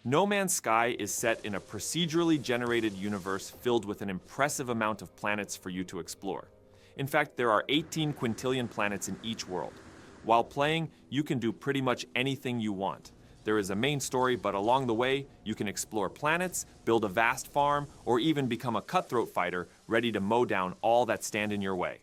No Man's Sky is set in a procedurally generated universe filled with an impressive amount of planets for you to explore. In fact, there are 18 quintillion planets in each world. While playing, you can do pretty much anything you want. There is a main story, but along the way, you can explore planets, build a vast farm, or even become a cutthroat fighter ready to mow down all that stand in your way.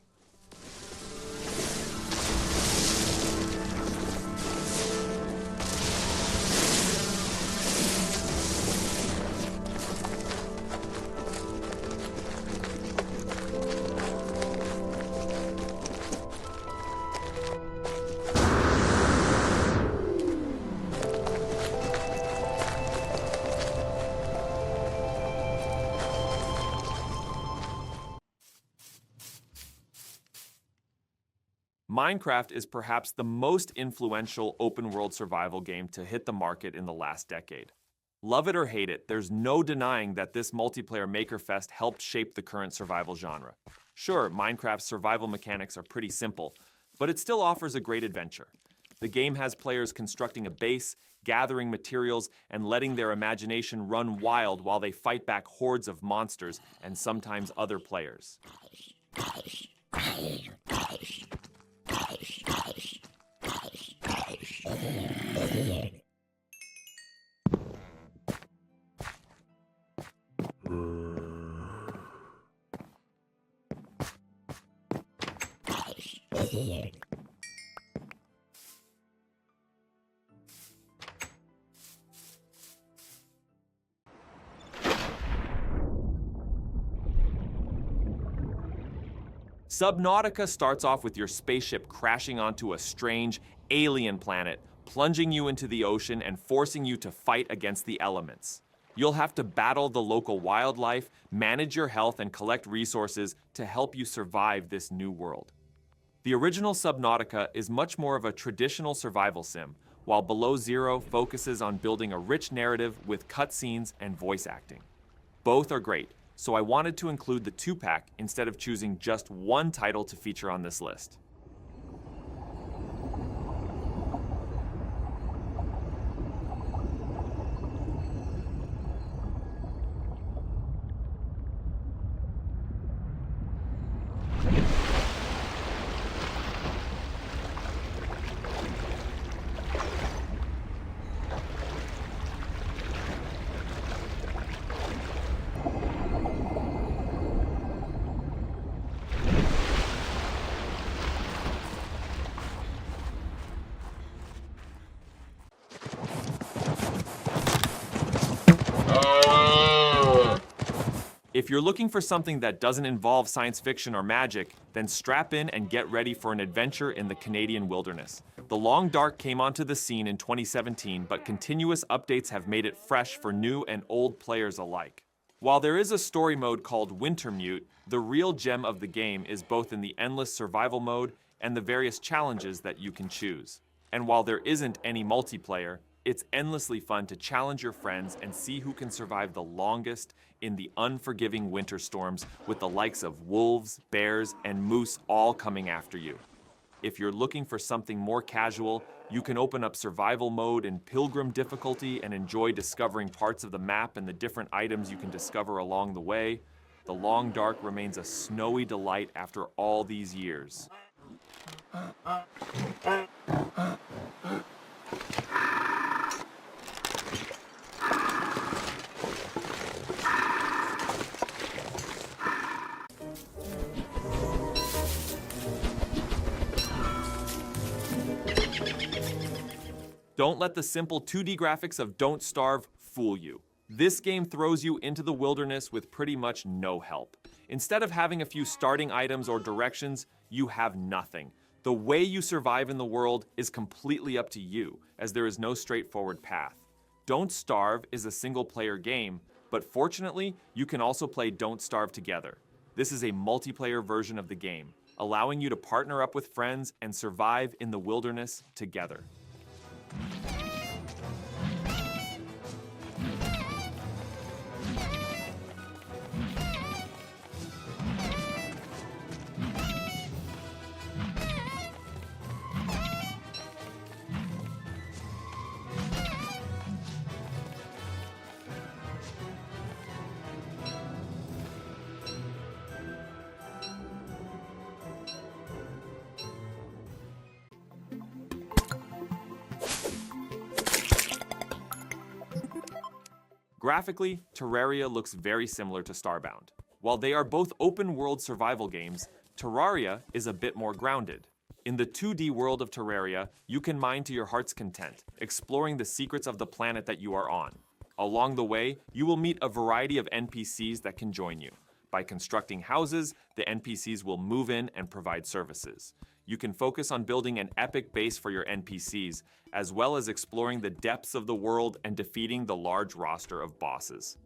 Minecraft is perhaps the most influential open-world survival game to hit the market in the last decade. Love it or hate it, there's no denying that this multiplayer makerfest helped shape the current survival genre. Sure, Minecraft's survival mechanics are pretty simple, but it still offers a great adventure. The game has players constructing a base, gathering materials, and letting their imagination run wild while they fight back hordes of monsters and sometimes other players. Subnautica starts off with your spaceship crashing onto a strange, alien planet, plunging you into the ocean and forcing you to fight against the elements. You'll have to battle the local wildlife, manage your health, and collect resources to help you survive this new world. The original Subnautica is much more of a traditional survival sim, while Below Zero focuses on building a rich narrative with cutscenes and voice acting. Both are great, so I wanted to include the 2-pack instead of choosing just one title to feature on this list. If you're looking for something that doesn't involve science fiction or magic, then strap in and get ready for an adventure in the Canadian wilderness. The Long Dark came onto the scene in 2017, but continuous updates have made it fresh for new and old players alike. While there is a story mode called Wintermute, the real gem of the game is both in the endless survival mode and the various challenges that you can choose. And while there isn't any multiplayer, it's endlessly fun to challenge your friends and see who can survive the longest in the unforgiving winter storms with the likes of wolves, bears, and moose all coming after you. If you're looking for something more casual, you can open up survival mode in Pilgrim difficulty and enjoy discovering parts of the map and the different items you can discover along the way. The Long Dark remains a snowy delight after all these years. Don't let the simple 2D graphics of Don't Starve fool you. This game throws you into the wilderness with pretty much no help. Instead of having a few starting items or directions, you have nothing. The way you survive in the world is completely up to you, as there is no straightforward path. Don't Starve is a single-player game, but fortunately, you can also play Don't Starve together. This is a multiplayer version of the game, allowing you to partner up with friends and survive in the wilderness together. Graphically, Terraria looks very similar to Starbound. While they are both open-world survival games, Terraria is a bit more grounded. In the 2D world of Terraria, you can mine to your heart's content, exploring the secrets of the planet that you are on. Along the way, you will meet a variety of NPCs that can join you. By constructing houses, the NPCs will move in and provide services. You can focus on building an epic base for your NPCs, as well as exploring the depths of the world and defeating the large roster of bosses.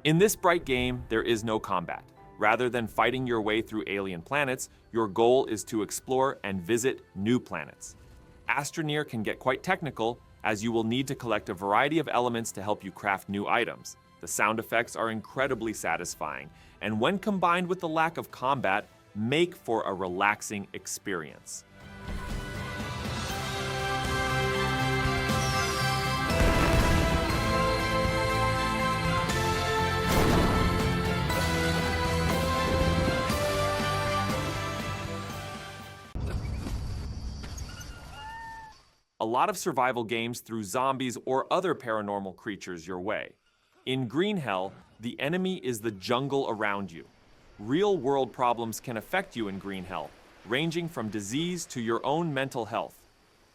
In this bright game, there is no combat. Rather than fighting your way through alien planets, your goal is to explore and visit new planets. Astroneer can get quite technical, as you will need to collect a variety of elements to help you craft new items. The sound effects are incredibly satisfying, and when combined with the lack of combat, make for a relaxing experience. A lot of survival games threw zombies or other paranormal creatures your way. In Green Hell, the enemy is the jungle around you. Real-world problems can affect you in Green Hell, ranging from disease to your own mental health.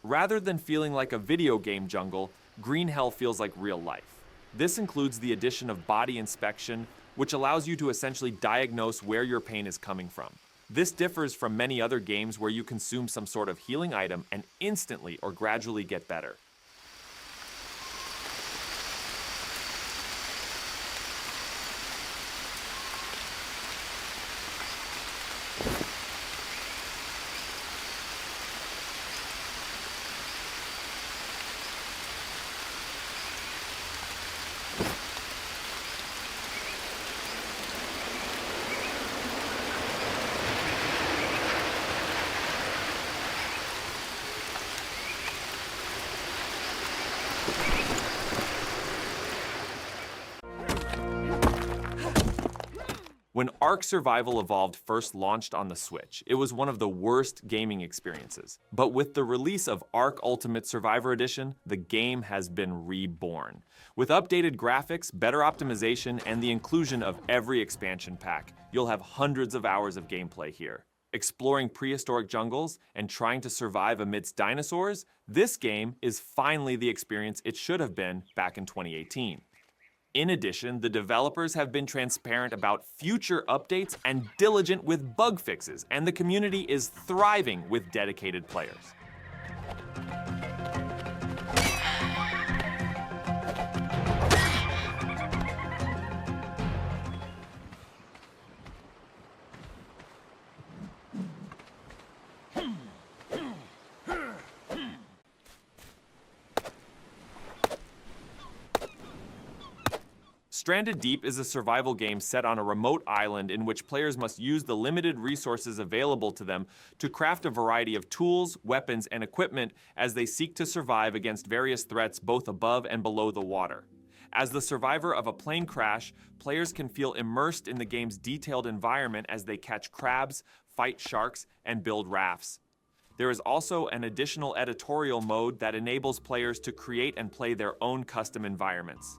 Rather than feeling like a video game jungle, Green Hell feels like real life. This includes the addition of body inspection, which allows you to essentially diagnose where your pain is coming from. This differs from many other games where you consume some sort of healing item and instantly or gradually get better. When Ark Survival Evolved first launched on the Switch, it was one of the worst gaming experiences. But with the release of Ark Ultimate Survivor Edition, the game has been reborn. With updated graphics, better optimization, and the inclusion of every expansion pack, you'll have hundreds of hours of gameplay here. Exploring prehistoric jungles and trying to survive amidst dinosaurs, this game is finally the experience it should have been back in 2018. In addition, the developers have been transparent about future updates and diligent with bug fixes, and the community is thriving with dedicated players. Stranded Deep is a survival game set on a remote island in which players must use the limited resources available to them to craft a variety of tools, weapons, and equipment as they seek to survive against various threats both above and below the water. As the survivor of a plane crash, players can feel immersed in the game's detailed environment as they catch crabs, fight sharks, and build rafts. There is also an additional editorial mode that enables players to create and play their own custom environments.